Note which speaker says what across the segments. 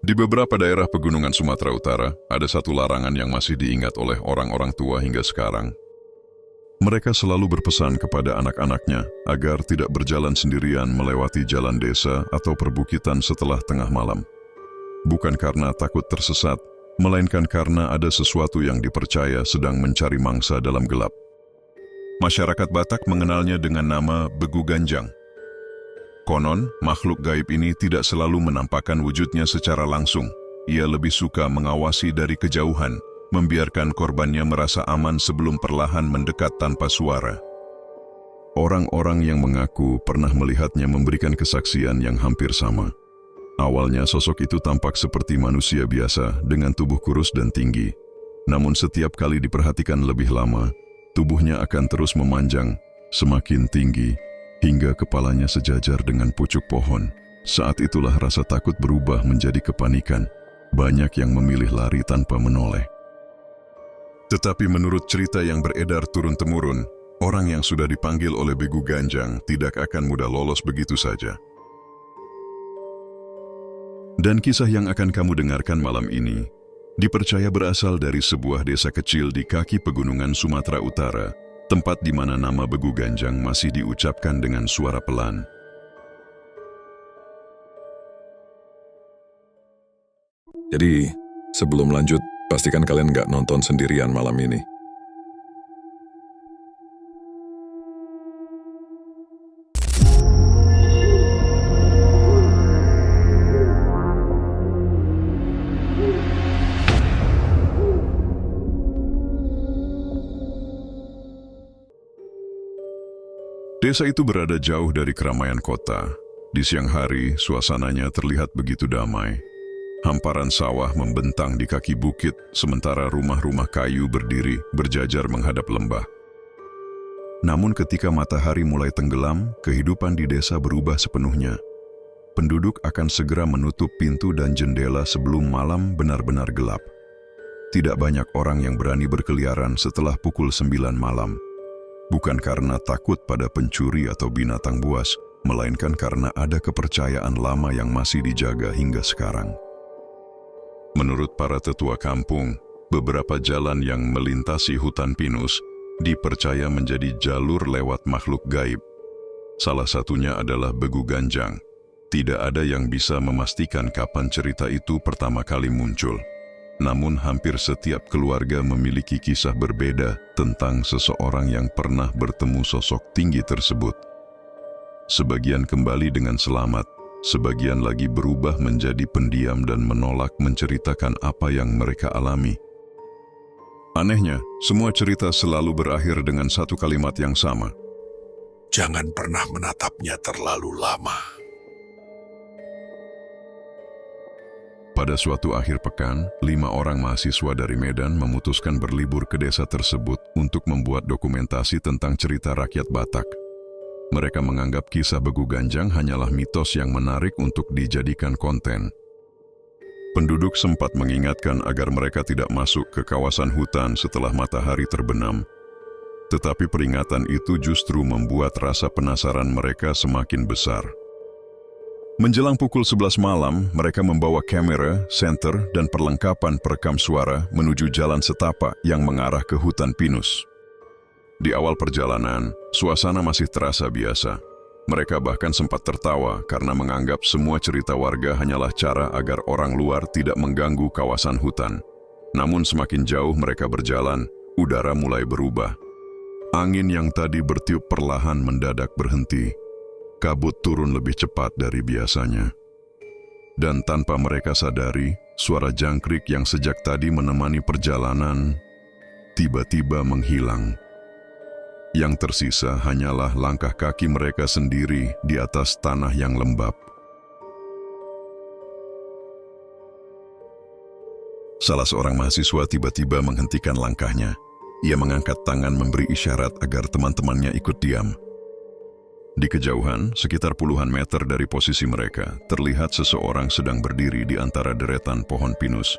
Speaker 1: Di beberapa daerah pegunungan Sumatera Utara, ada satu larangan yang masih diingat oleh orang-orang tua hingga sekarang. Mereka selalu berpesan kepada anak-anaknya agar tidak berjalan sendirian melewati jalan desa atau perbukitan setelah tengah malam. Bukan karena takut tersesat, melainkan karena ada sesuatu yang dipercaya sedang mencari mangsa dalam gelap. Masyarakat Batak mengenalnya dengan nama Begu Ganjang. Konon, makhluk gaib ini tidak selalu menampakkan wujudnya secara langsung. Ia lebih suka mengawasi dari kejauhan, membiarkan korbannya merasa aman sebelum perlahan mendekat tanpa suara. Orang-orang yang mengaku pernah melihatnya memberikan kesaksian yang hampir sama. Awalnya sosok itu tampak seperti manusia biasa dengan tubuh kurus dan tinggi. Namun setiap kali diperhatikan lebih lama, tubuhnya akan terus memanjang, semakin tinggi, hingga kepalanya sejajar dengan pucuk pohon. Saat itulah rasa takut berubah menjadi kepanikan. Banyak yang memilih lari tanpa menoleh. Tetapi menurut cerita yang beredar turun-temurun, orang yang sudah dipanggil oleh Begu Ganjang tidak akan mudah lolos begitu saja. Dan kisah yang akan kamu dengarkan malam ini dipercaya berasal dari sebuah desa kecil di kaki pegunungan Sumatera Utara, tempat di mana nama Begu Ganjang masih diucapkan dengan suara pelan.
Speaker 2: Jadi, sebelum lanjut, pastikan kalian nggak nonton sendirian malam ini.
Speaker 1: Desa itu berada jauh dari keramaian kota. Di siang hari, suasananya terlihat begitu damai. Hamparan sawah membentang di kaki bukit, sementara rumah-rumah kayu berdiri berjajar menghadap lembah. Namun ketika matahari mulai tenggelam, kehidupan di desa berubah sepenuhnya. Penduduk akan segera menutup pintu dan jendela sebelum malam benar-benar gelap. Tidak banyak orang yang berani berkeliaran setelah pukul 9 malam. Bukan karena takut pada pencuri atau binatang buas, melainkan karena ada kepercayaan lama yang masih dijaga hingga sekarang. Menurut para tetua kampung, beberapa jalan yang melintasi hutan pinus dipercaya menjadi jalur lewat makhluk gaib. Salah satunya adalah Begu Ganjang. Tidak ada yang bisa memastikan kapan cerita itu pertama kali muncul. Namun hampir setiap keluarga memiliki kisah berbeda tentang seseorang yang pernah bertemu sosok tinggi tersebut. Sebagian kembali dengan selamat, sebagian lagi berubah menjadi pendiam dan menolak menceritakan apa yang mereka alami. Anehnya, semua cerita selalu berakhir dengan satu kalimat yang sama.
Speaker 3: Jangan pernah menatapnya terlalu lama.
Speaker 1: Pada suatu akhir pekan, 5 orang mahasiswa dari Medan memutuskan berlibur ke desa tersebut untuk membuat dokumentasi tentang cerita rakyat Batak. Mereka menganggap kisah Begu Ganjang hanyalah mitos yang menarik untuk dijadikan konten. Penduduk sempat mengingatkan agar mereka tidak masuk ke kawasan hutan setelah matahari terbenam. Tetapi peringatan itu justru membuat rasa penasaran mereka semakin besar. Menjelang pukul 11 malam, mereka membawa kamera, senter, dan perlengkapan perekam suara menuju jalan setapak yang mengarah ke hutan pinus. Di awal perjalanan, suasana masih terasa biasa. Mereka bahkan sempat tertawa karena menganggap semua cerita warga hanyalah cara agar orang luar tidak mengganggu kawasan hutan. Namun semakin jauh mereka berjalan, udara mulai berubah. Angin yang tadi bertiup perlahan mendadak berhenti. Kabut turun lebih cepat dari biasanya. Dan tanpa mereka sadari, suara jangkrik yang sejak tadi menemani perjalanan tiba-tiba menghilang. Yang tersisa hanyalah langkah kaki mereka sendiri di atas tanah yang lembab. Salah seorang mahasiswa tiba-tiba menghentikan langkahnya. Ia mengangkat tangan memberi isyarat agar teman-temannya ikut diam. Di kejauhan, sekitar puluhan meter dari posisi mereka, terlihat seseorang sedang berdiri di antara deretan pohon pinus.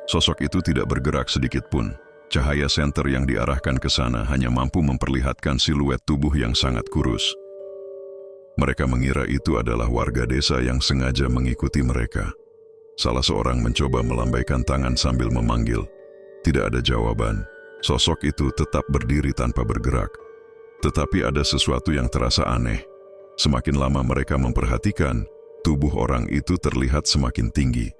Speaker 1: Sosok itu tidak bergerak sedikit pun. Cahaya senter yang diarahkan ke sana hanya mampu memperlihatkan siluet tubuh yang sangat kurus. Mereka mengira itu adalah warga desa yang sengaja mengikuti mereka. Salah seorang mencoba melambaikan tangan sambil memanggil. Tidak ada jawaban. Sosok itu tetap berdiri tanpa bergerak. Tetapi ada sesuatu yang terasa aneh. Semakin lama mereka memperhatikan, tubuh orang itu terlihat semakin tinggi.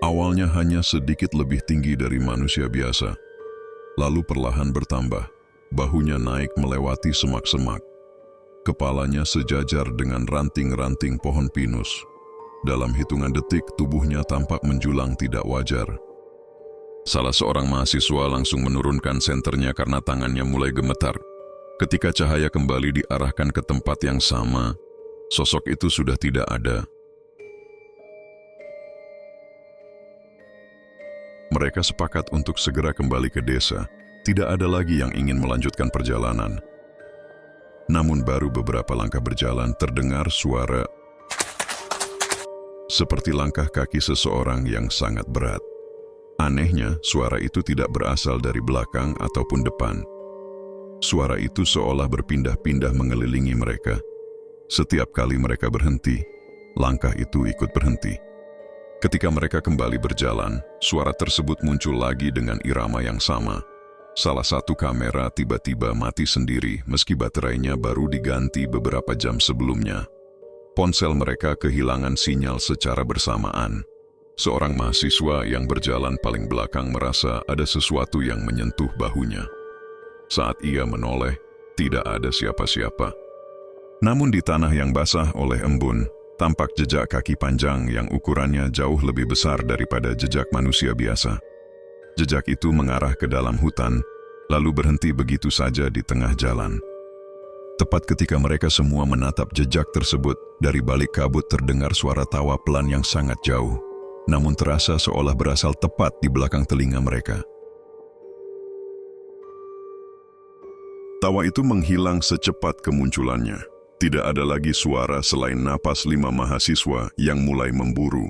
Speaker 1: Awalnya hanya sedikit lebih tinggi dari manusia biasa. Lalu perlahan bertambah, bahunya naik melewati semak-semak. Kepalanya sejajar dengan ranting-ranting pohon pinus. Dalam hitungan detik, tubuhnya tampak menjulang tidak wajar. Salah seorang mahasiswa langsung menurunkan senternya karena tangannya mulai gemetar. Ketika cahaya kembali diarahkan ke tempat yang sama, sosok itu sudah tidak ada. Mereka sepakat untuk segera kembali ke desa. Tidak ada lagi yang ingin melanjutkan perjalanan. Namun baru beberapa langkah berjalan terdengar suara seperti langkah kaki seseorang yang sangat berat. Anehnya, suara itu tidak berasal dari belakang ataupun depan. Suara itu seolah berpindah-pindah mengelilingi mereka. Setiap kali mereka berhenti, langkah itu ikut berhenti. Ketika mereka kembali berjalan, suara tersebut muncul lagi dengan irama yang sama. Salah satu kamera tiba-tiba mati sendiri meski baterainya baru diganti beberapa jam sebelumnya. Ponsel mereka kehilangan sinyal secara bersamaan. Seorang mahasiswa yang berjalan paling belakang merasa ada sesuatu yang menyentuh bahunya. Saat ia menoleh, tidak ada siapa-siapa. Namun di tanah yang basah oleh embun, tampak jejak kaki panjang yang ukurannya jauh lebih besar daripada jejak manusia biasa. Jejak itu mengarah ke dalam hutan, lalu berhenti begitu saja di tengah jalan. Tepat ketika mereka semua menatap jejak tersebut, dari balik kabut terdengar suara tawa pelan yang sangat jauh, namun terasa seolah berasal tepat di belakang telinga mereka. Tawa itu menghilang secepat kemunculannya. Tidak ada lagi suara selain napas 5 mahasiswa yang mulai memburu.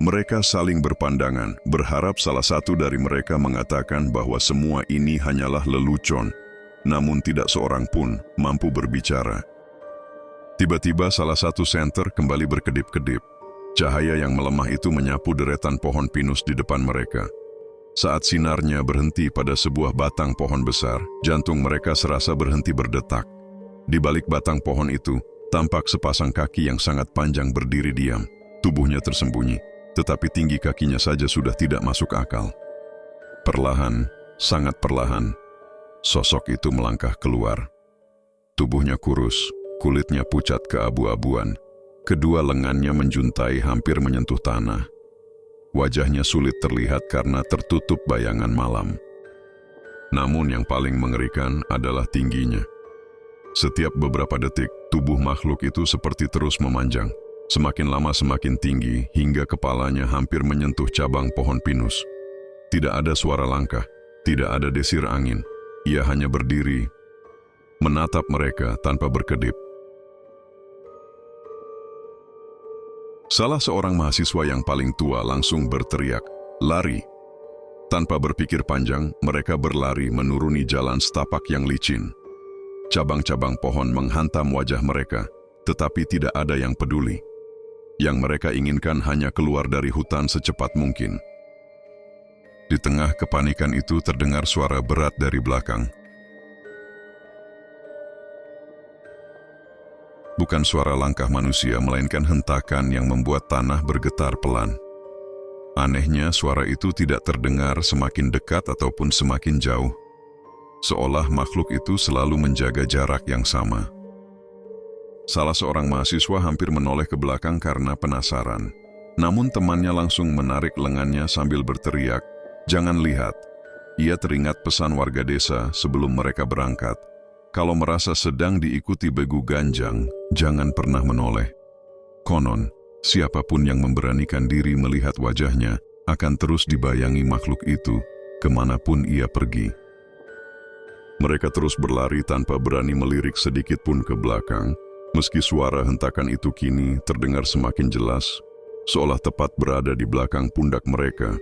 Speaker 1: Mereka saling berpandangan, berharap salah satu dari mereka mengatakan bahwa semua ini hanyalah lelucon, namun tidak seorang pun mampu berbicara. Tiba-tiba salah satu senter kembali berkedip-kedip. Cahaya yang melemah itu menyapu deretan pohon pinus di depan mereka. Saat sinarnya berhenti pada sebuah batang pohon besar, jantung mereka serasa berhenti berdetak. Di balik batang pohon itu, tampak sepasang kaki yang sangat panjang berdiri diam. Tubuhnya tersembunyi, tetapi tinggi kakinya saja sudah tidak masuk akal. Perlahan, sangat perlahan, sosok itu melangkah keluar. Tubuhnya kurus, kulitnya pucat keabu-abuan. Kedua lengannya menjuntai hampir menyentuh tanah. Wajahnya sulit terlihat karena tertutup bayangan malam. Namun yang paling mengerikan adalah tingginya. Setiap beberapa detik, tubuh makhluk itu seperti terus memanjang. Semakin lama semakin tinggi, hingga kepalanya hampir menyentuh cabang pohon pinus. Tidak ada suara langkah, tidak ada desir angin. Ia hanya berdiri, menatap mereka tanpa berkedip. Salah seorang mahasiswa yang paling tua langsung berteriak, "Lari!" Tanpa berpikir panjang, mereka berlari menuruni jalan setapak yang licin. Cabang-cabang pohon menghantam wajah mereka, tetapi tidak ada yang peduli. Yang mereka inginkan hanya keluar dari hutan secepat mungkin. Di tengah kepanikan itu terdengar suara berat dari belakang. Bukan suara langkah manusia, melainkan hentakan yang membuat tanah bergetar pelan. Anehnya, suara itu tidak terdengar semakin dekat ataupun semakin jauh. Seolah makhluk itu selalu menjaga jarak yang sama. Salah seorang mahasiswa hampir menoleh ke belakang karena penasaran. Namun temannya langsung menarik lengannya sambil berteriak, "Jangan lihat." Ia teringat pesan warga desa sebelum mereka berangkat. Kalau merasa sedang diikuti begu ganjang, jangan pernah menoleh. Konon, siapapun yang memberanikan diri melihat wajahnya akan terus dibayangi makhluk itu kemanapun ia pergi. Mereka terus berlari tanpa berani melirik sedikit pun ke belakang, meski suara hentakan itu kini terdengar semakin jelas, seolah tepat berada di belakang pundak mereka.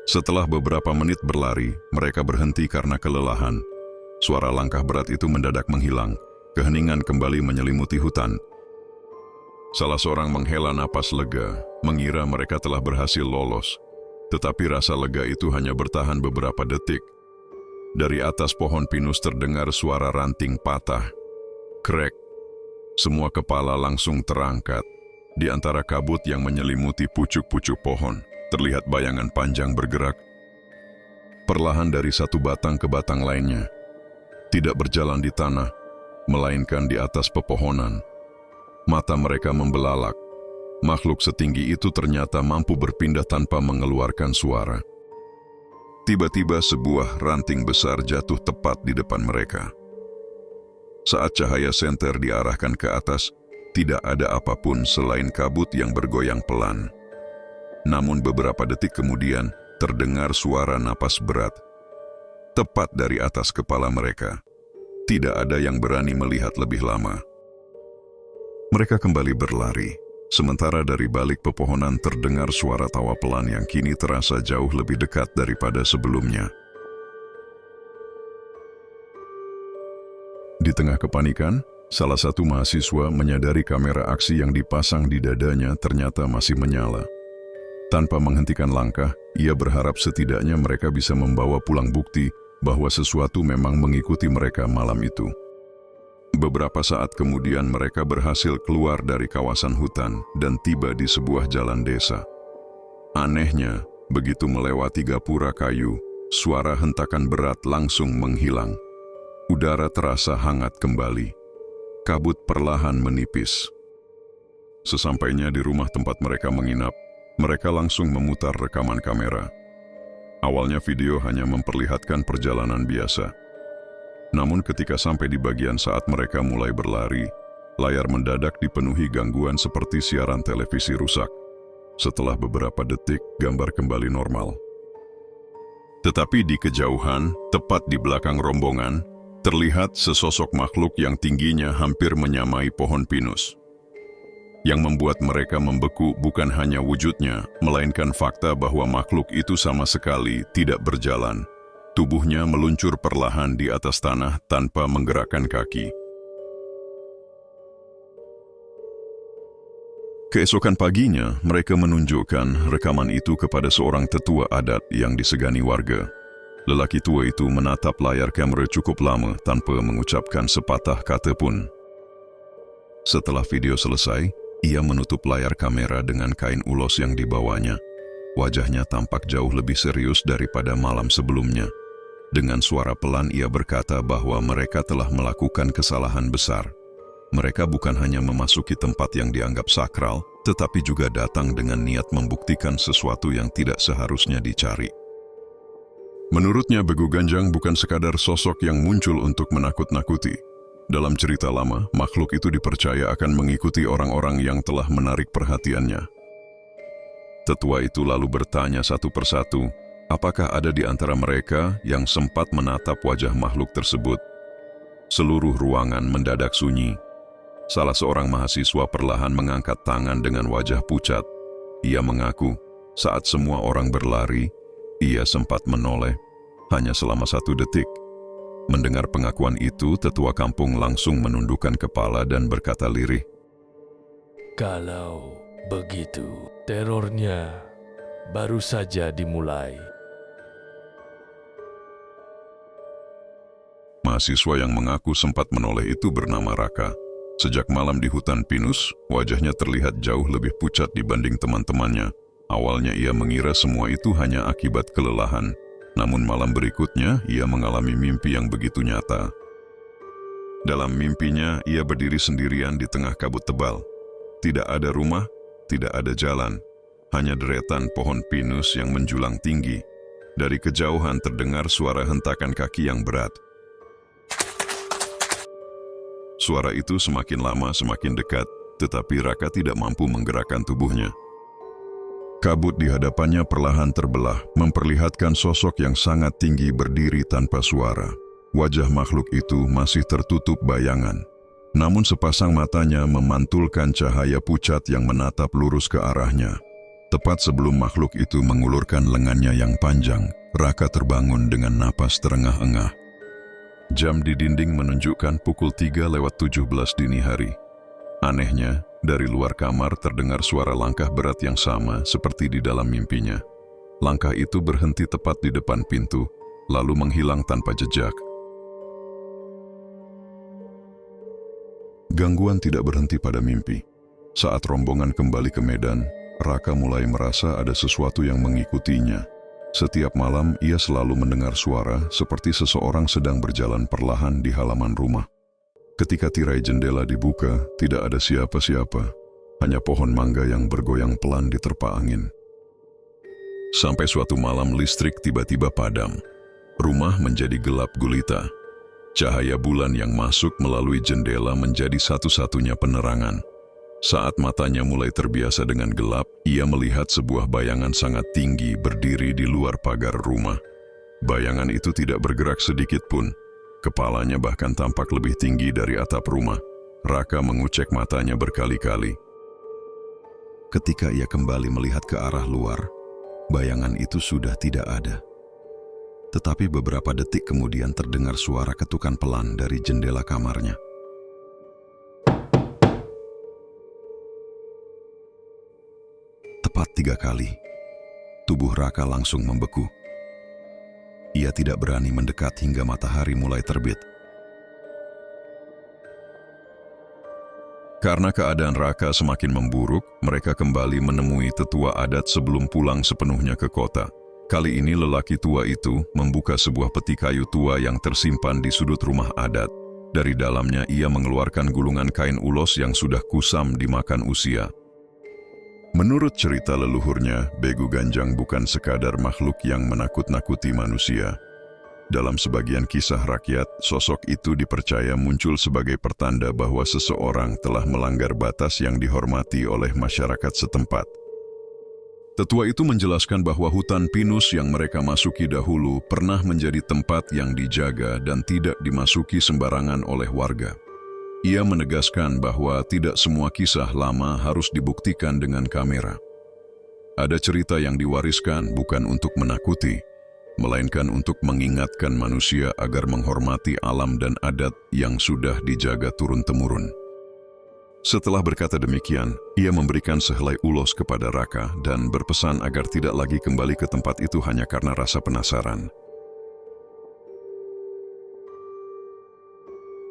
Speaker 1: Setelah beberapa menit berlari, mereka berhenti karena kelelahan. Suara langkah berat itu mendadak menghilang, keheningan kembali menyelimuti hutan. Salah seorang menghela napas lega, mengira mereka telah berhasil lolos. Tetapi rasa lega itu hanya bertahan beberapa detik. Dari atas pohon pinus terdengar suara ranting patah. Krek. Semua kepala langsung terangkat. Di antara kabut yang menyelimuti pucuk-pucuk pohon, terlihat bayangan panjang bergerak. Perlahan dari satu batang ke batang lainnya. Tidak berjalan di tanah, melainkan di atas pepohonan. Mata mereka membelalak. Makhluk setinggi itu ternyata mampu berpindah tanpa mengeluarkan suara. Tiba-tiba sebuah ranting besar jatuh tepat di depan mereka. Saat cahaya senter diarahkan ke atas, tidak ada apapun selain kabut yang bergoyang pelan. Namun beberapa detik kemudian, terdengar suara napas berat. Tepat dari atas kepala mereka. Tidak ada yang berani melihat lebih lama. Mereka kembali berlari, sementara dari balik pepohonan terdengar suara tawa pelan yang kini terasa jauh lebih dekat daripada sebelumnya. Di tengah kepanikan, salah satu mahasiswa menyadari kamera aksi yang dipasang di dadanya ternyata masih menyala. Tanpa menghentikan langkah, ia berharap setidaknya mereka bisa membawa pulang bukti bahwa sesuatu memang mengikuti mereka malam itu. Beberapa saat kemudian mereka berhasil keluar dari kawasan hutan dan tiba di sebuah jalan desa. Anehnya, begitu melewati gapura kayu, suara hentakan berat langsung menghilang. Udara terasa hangat kembali. Kabut perlahan menipis. Sesampainya di rumah tempat mereka menginap, mereka langsung memutar rekaman kamera. Awalnya video hanya memperlihatkan perjalanan biasa. Namun ketika sampai di bagian saat mereka mulai berlari, layar mendadak dipenuhi gangguan seperti siaran televisi rusak. Setelah beberapa detik, gambar kembali normal. Tetapi di kejauhan, tepat di belakang rombongan, terlihat sesosok makhluk yang tingginya hampir menyamai pohon pinus. Yang membuat mereka membeku bukan hanya wujudnya, melainkan fakta bahwa makhluk itu sama sekali tidak berjalan. Tubuhnya meluncur perlahan di atas tanah tanpa menggerakkan kaki. Keesokan paginya, mereka menunjukkan rekaman itu kepada seorang tetua adat yang disegani warga. Lelaki tua itu menatap layar kamera cukup lama tanpa mengucapkan sepatah kata pun. Setelah video selesai, ia menutup layar kamera dengan kain ulos yang dibawanya. Wajahnya tampak jauh lebih serius daripada malam sebelumnya. Dengan suara pelan ia berkata bahwa mereka telah melakukan kesalahan besar. Mereka bukan hanya memasuki tempat yang dianggap sakral, tetapi juga datang dengan niat membuktikan sesuatu yang tidak seharusnya dicari. Menurutnya Begu Ganjang bukan sekadar sosok yang muncul untuk menakut-nakuti. Dalam cerita lama, makhluk itu dipercaya akan mengikuti orang-orang yang telah menarik perhatiannya. Tetua itu lalu bertanya satu persatu, apakah ada di antara mereka yang sempat menatap wajah makhluk tersebut? Seluruh ruangan mendadak sunyi. Salah seorang mahasiswa perlahan mengangkat tangan dengan wajah pucat. Ia mengaku, saat semua orang berlari, ia sempat menoleh, hanya selama 1 detik. Mendengar pengakuan itu, tetua kampung langsung menundukkan kepala dan berkata lirih,
Speaker 4: "Kalau begitu, terornya baru saja dimulai."
Speaker 1: Mahasiswa yang mengaku sempat menoleh itu bernama Raka. Sejak malam di hutan pinus, wajahnya terlihat jauh lebih pucat dibanding teman-temannya. Awalnya ia mengira semua itu hanya akibat kelelahan, namun malam berikutnya ia mengalami mimpi yang begitu nyata. Dalam mimpinya, ia berdiri sendirian di tengah kabut tebal. Tidak ada rumah, tidak ada jalan, hanya deretan pohon pinus yang menjulang tinggi. Dari kejauhan terdengar suara hentakan kaki yang berat. Suara itu semakin lama semakin dekat, tetapi Raka tidak mampu menggerakkan tubuhnya. Kabut di hadapannya perlahan terbelah, memperlihatkan sosok yang sangat tinggi berdiri tanpa suara. Wajah makhluk itu masih tertutup bayangan. Namun sepasang matanya memantulkan cahaya pucat yang menatap lurus ke arahnya. Tepat sebelum makhluk itu mengulurkan lengannya yang panjang, Raka terbangun dengan napas terengah-engah. Jam di dinding menunjukkan pukul 3:17 dini hari. Anehnya, Dari luar kamar terdengar suara langkah berat yang sama seperti di dalam mimpinya. Langkah itu berhenti tepat di depan pintu, lalu menghilang tanpa jejak. Gangguan tidak berhenti pada mimpi. Saat rombongan kembali ke Medan, Raka mulai merasa ada sesuatu yang mengikutinya. Setiap malam ia selalu mendengar suara seperti seseorang sedang berjalan perlahan di halaman rumah. Ketika tirai jendela dibuka, tidak ada siapa-siapa, hanya pohon mangga yang bergoyang pelan diterpa angin. Sampai suatu malam listrik tiba-tiba padam. Rumah menjadi gelap gulita. Cahaya bulan yang masuk melalui jendela menjadi satu-satunya penerangan. Saat matanya mulai terbiasa dengan gelap, ia melihat sebuah bayangan sangat tinggi berdiri di luar pagar rumah. Bayangan itu tidak bergerak sedikit pun. Kepalanya bahkan tampak lebih tinggi dari atap rumah. Raka mengucek matanya berkali-kali. Ketika ia kembali melihat ke arah luar, bayangan itu sudah tidak ada. Tetapi beberapa detik kemudian terdengar suara ketukan pelan dari jendela kamarnya. Tepat 3 kali, tubuh Raka langsung membeku. Ia tidak berani mendekat hingga matahari mulai terbit. Karena keadaan Raka semakin memburuk, mereka kembali menemui tetua adat sebelum pulang sepenuhnya ke kota. Kali ini lelaki tua itu membuka sebuah peti kayu tua yang tersimpan di sudut rumah adat. Dari dalamnya ia mengeluarkan gulungan kain ulos yang sudah kusam dimakan usia. Menurut cerita leluhurnya, Begu Ganjang bukan sekadar makhluk yang menakut-nakuti manusia. Dalam sebagian kisah rakyat, sosok itu dipercaya muncul sebagai pertanda bahwa seseorang telah melanggar batas yang dihormati oleh masyarakat setempat. Tetua itu menjelaskan bahwa hutan pinus yang mereka masuki dahulu pernah menjadi tempat yang dijaga dan tidak dimasuki sembarangan oleh warga. Ia menegaskan bahwa tidak semua kisah lama harus dibuktikan dengan kamera. Ada cerita yang diwariskan bukan untuk menakuti, melainkan untuk mengingatkan manusia agar menghormati alam dan adat yang sudah dijaga turun-temurun. Setelah berkata demikian, ia memberikan sehelai ulos kepada Raka dan berpesan agar tidak lagi kembali ke tempat itu hanya karena rasa penasaran.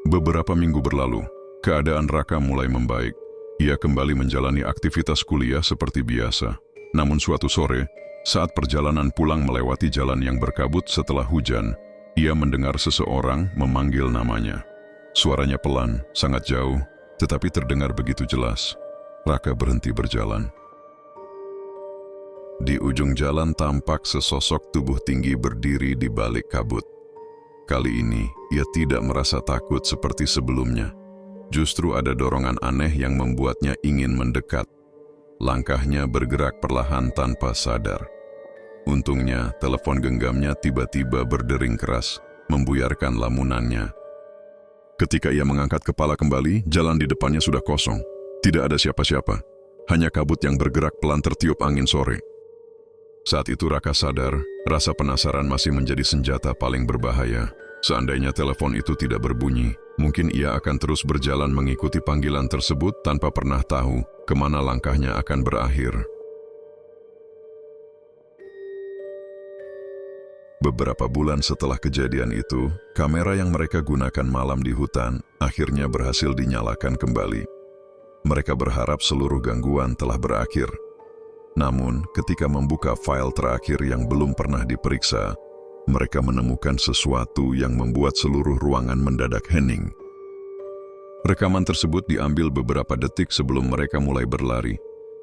Speaker 1: Beberapa minggu berlalu, keadaan Raka mulai membaik. Ia kembali menjalani aktivitas kuliah seperti biasa. Namun suatu sore, saat perjalanan pulang melewati jalan yang berkabut setelah hujan, ia mendengar seseorang memanggil namanya. Suaranya pelan, sangat jauh, tetapi terdengar begitu jelas. Raka berhenti berjalan. Di ujung jalan tampak sesosok tubuh tinggi berdiri di balik kabut. Kali ini, ia tidak merasa takut seperti sebelumnya. Justru ada dorongan aneh yang membuatnya ingin mendekat. Langkahnya bergerak perlahan tanpa sadar. Untungnya, telepon genggamnya tiba-tiba berdering keras, membuyarkan lamunannya. Ketika ia mengangkat kepala kembali, jalan di depannya sudah kosong. Tidak ada siapa-siapa, hanya kabut yang bergerak pelan tertiup angin sore. Saat itu Raka sadar, rasa penasaran masih menjadi senjata paling berbahaya. Seandainya telepon itu tidak berbunyi, mungkin ia akan terus berjalan mengikuti panggilan tersebut tanpa pernah tahu kemana langkahnya akan berakhir. Beberapa bulan setelah kejadian itu, kamera yang mereka gunakan malam di hutan akhirnya berhasil dinyalakan kembali. Mereka berharap seluruh gangguan telah berakhir. Namun, ketika membuka file terakhir yang belum pernah diperiksa, mereka menemukan sesuatu yang membuat seluruh ruangan mendadak hening. Rekaman tersebut diambil beberapa detik sebelum mereka mulai berlari.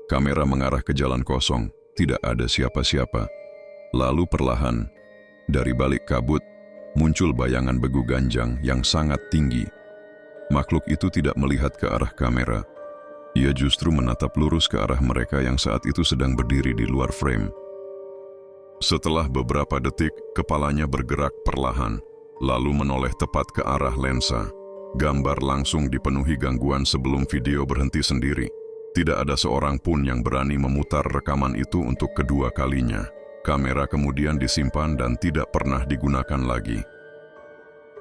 Speaker 1: Kamera mengarah ke jalan kosong, tidak ada siapa-siapa. Lalu perlahan, dari balik kabut, muncul bayangan Begu Ganjang yang sangat tinggi. Makhluk itu tidak melihat ke arah kamera. Ia justru menatap lurus ke arah mereka yang saat itu sedang berdiri di luar frame. Setelah beberapa detik, kepalanya bergerak perlahan, lalu menoleh tepat ke arah lensa. Gambar langsung dipenuhi gangguan sebelum video berhenti sendiri. Tidak ada seorang pun yang berani memutar rekaman itu untuk kedua kalinya. Kamera kemudian disimpan dan tidak pernah digunakan lagi.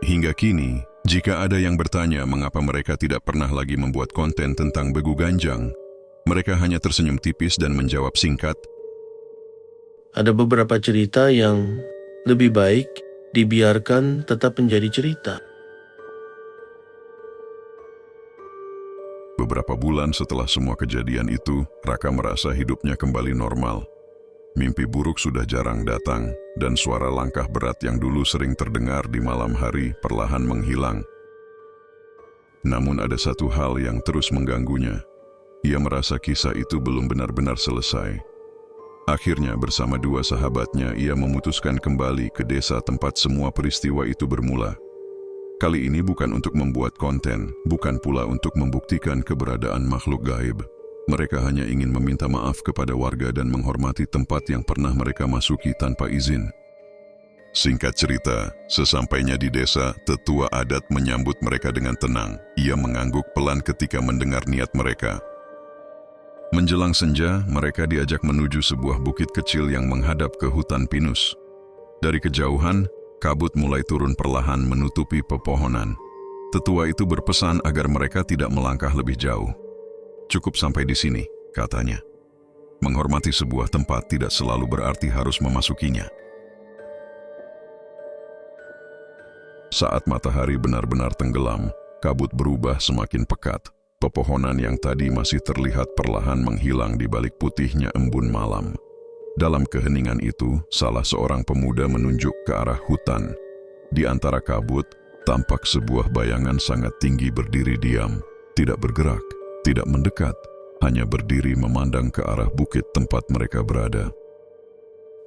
Speaker 1: Hingga kini, Jika ada yang bertanya mengapa mereka tidak pernah lagi membuat konten tentang Begu Ganjang, mereka hanya tersenyum tipis dan menjawab singkat,
Speaker 5: Ada beberapa cerita yang lebih baik dibiarkan tetap menjadi cerita.
Speaker 1: beberapa bulan setelah semua kejadian itu, Raka merasa hidupnya kembali normal. Mimpi buruk sudah jarang datang, dan suara langkah berat yang dulu sering terdengar di malam hari perlahan menghilang. Namun ada satu hal yang terus mengganggunya. Ia merasa kisah itu belum benar-benar selesai. Akhirnya bersama dua sahabatnya ia memutuskan kembali ke desa tempat semua peristiwa itu bermula. Kali ini bukan untuk membuat konten, bukan pula untuk membuktikan keberadaan makhluk gaib. Mereka hanya ingin meminta maaf kepada warga dan menghormati tempat yang pernah mereka masuki tanpa izin. Singkat cerita, sesampainya di desa, tetua adat menyambut mereka dengan tenang. Ia mengangguk pelan ketika mendengar niat mereka. Menjelang senja, mereka diajak menuju sebuah bukit kecil yang menghadap ke hutan pinus. Dari kejauhan, kabut mulai turun perlahan menutupi pepohonan. Tetua itu berpesan agar mereka tidak melangkah lebih jauh. Cukup sampai di sini, katanya. Menghormati sebuah tempat tidak selalu berarti harus memasukinya. Saat matahari benar-benar tenggelam, kabut berubah semakin pekat. Pepohonan yang tadi masih terlihat perlahan menghilang di balik putihnya embun malam. Dalam keheningan itu, salah seorang pemuda menunjuk ke arah hutan. Di antara kabut, tampak sebuah bayangan sangat tinggi berdiri diam, tidak bergerak, tidak mendekat, hanya berdiri memandang ke arah bukit tempat mereka berada.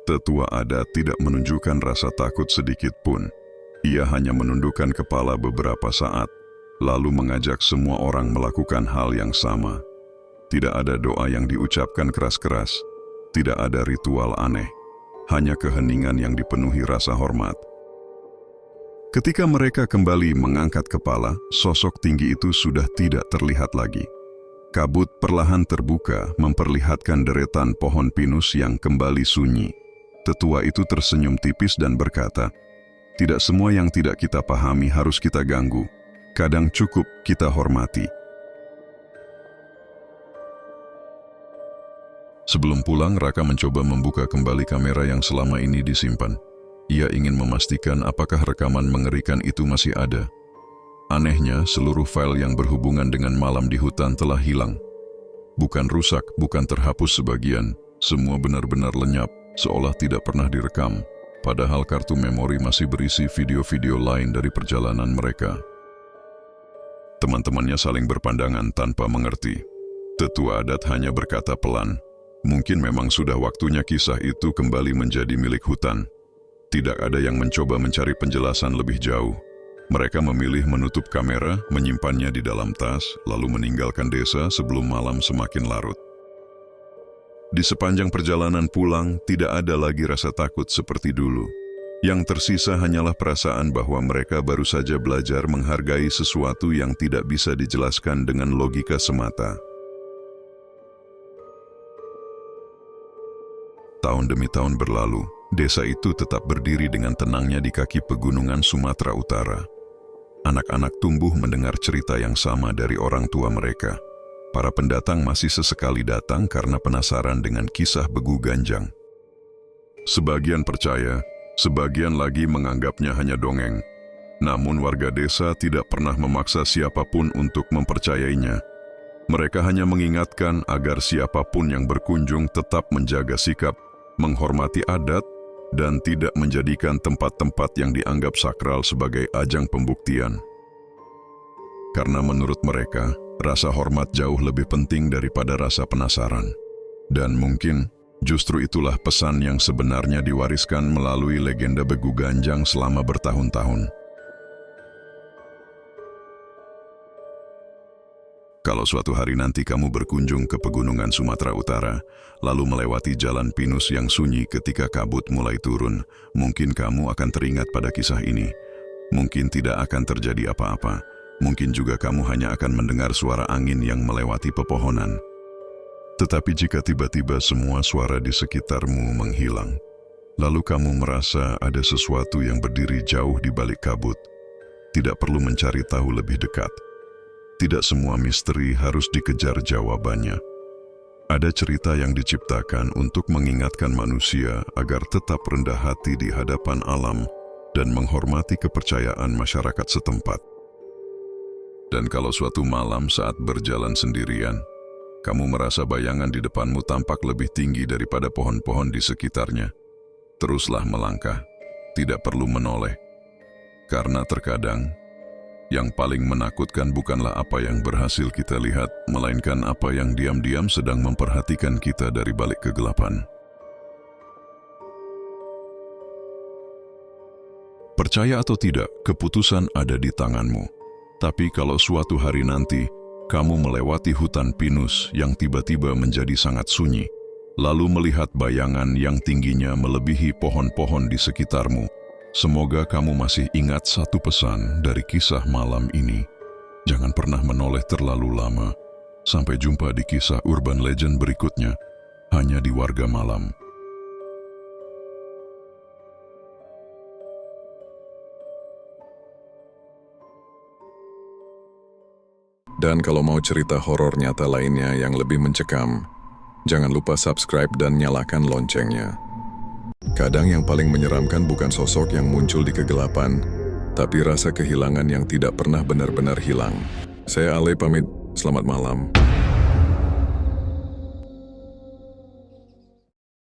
Speaker 1: Tetua adat tidak menunjukkan rasa takut sedikit pun. Ia hanya menundukkan kepala beberapa saat, lalu mengajak semua orang melakukan hal yang sama. Tidak ada doa yang diucapkan keras-keras, tidak ada ritual aneh, hanya keheningan yang dipenuhi rasa hormat. Ketika mereka kembali mengangkat kepala, sosok tinggi itu sudah tidak terlihat lagi. Kabut perlahan terbuka, memperlihatkan deretan pohon pinus yang kembali sunyi. Tetua itu tersenyum tipis dan berkata, "Tidak semua yang tidak kita pahami harus kita ganggu. Kadang cukup kita hormati." Sebelum pulang, Raka mencoba membuka kembali kamera yang selama ini disimpan. Ia ingin memastikan apakah rekaman mengerikan itu masih ada. Anehnya, seluruh file yang berhubungan dengan malam di hutan telah hilang. Bukan rusak, bukan terhapus sebagian, semua benar-benar lenyap, seolah tidak pernah direkam. Padahal kartu memori masih berisi video-video lain dari perjalanan mereka. Teman-temannya saling berpandangan tanpa mengerti. Tetua adat hanya berkata pelan, "Mungkin memang sudah waktunya kisah itu kembali menjadi milik hutan." Tidak ada yang mencoba mencari penjelasan lebih jauh. Mereka memilih menutup kamera, menyimpannya di dalam tas, lalu meninggalkan desa sebelum malam semakin larut. Di sepanjang perjalanan pulang, tidak ada lagi rasa takut seperti dulu. Yang tersisa hanyalah perasaan bahwa mereka baru saja belajar menghargai sesuatu yang tidak bisa dijelaskan dengan logika semata. Tahun demi tahun berlalu, desa itu tetap berdiri dengan tenangnya di kaki pegunungan Sumatera Utara. Anak-anak tumbuh mendengar cerita yang sama dari orang tua mereka. Para pendatang masih sesekali datang karena penasaran dengan kisah Begu Ganjang. Sebagian percaya, sebagian lagi menganggapnya hanya dongeng. Namun warga desa tidak pernah memaksa siapapun untuk mempercayainya. Mereka hanya mengingatkan agar siapapun yang berkunjung tetap menjaga sikap, menghormati adat, dan tidak menjadikan tempat-tempat yang dianggap sakral sebagai ajang pembuktian. Karena menurut mereka, rasa hormat jauh lebih penting daripada rasa penasaran. Dan mungkin, justru itulah pesan yang sebenarnya diwariskan melalui legenda Begu Ganjang selama bertahun-tahun. Kalau suatu hari nanti kamu berkunjung ke pegunungan Sumatera Utara, lalu melewati jalan pinus yang sunyi ketika kabut mulai turun, mungkin kamu akan teringat pada kisah ini. Mungkin tidak akan terjadi apa-apa. Mungkin juga kamu hanya akan mendengar suara angin yang melewati pepohonan. Tetapi jika tiba-tiba semua suara di sekitarmu menghilang, lalu kamu merasa ada sesuatu yang berdiri jauh di balik kabut, tidak perlu mencari tahu lebih dekat. Tidak semua misteri harus dikejar jawabannya. Ada cerita yang diciptakan untuk mengingatkan manusia agar tetap rendah hati di hadapan alam dan menghormati kepercayaan masyarakat setempat. Dan kalau suatu malam saat berjalan sendirian, kamu merasa bayangan di depanmu tampak lebih tinggi daripada pohon-pohon di sekitarnya, teruslah melangkah, tidak perlu menoleh. Karena terkadang, yang paling menakutkan bukanlah apa yang berhasil kita lihat, melainkan apa yang diam-diam sedang memperhatikan kita dari balik kegelapan. Percaya atau tidak, keputusan ada di tanganmu. Tapi kalau suatu hari nanti, kamu melewati hutan pinus yang tiba-tiba menjadi sangat sunyi, lalu melihat bayangan yang tingginya melebihi pohon-pohon di sekitarmu, semoga kamu masih ingat satu pesan dari kisah malam ini. Jangan pernah menoleh terlalu lama. Sampai jumpa di kisah urban legend berikutnya, hanya di Warga Malam.
Speaker 2: Dan kalau mau cerita horor nyata lainnya yang lebih mencekam, jangan lupa subscribe dan nyalakan loncengnya. Kadang yang paling menyeramkan bukan sosok yang muncul di kegelapan, tapi rasa kehilangan yang tidak pernah benar-benar hilang. Saya Ale pamit, selamat malam.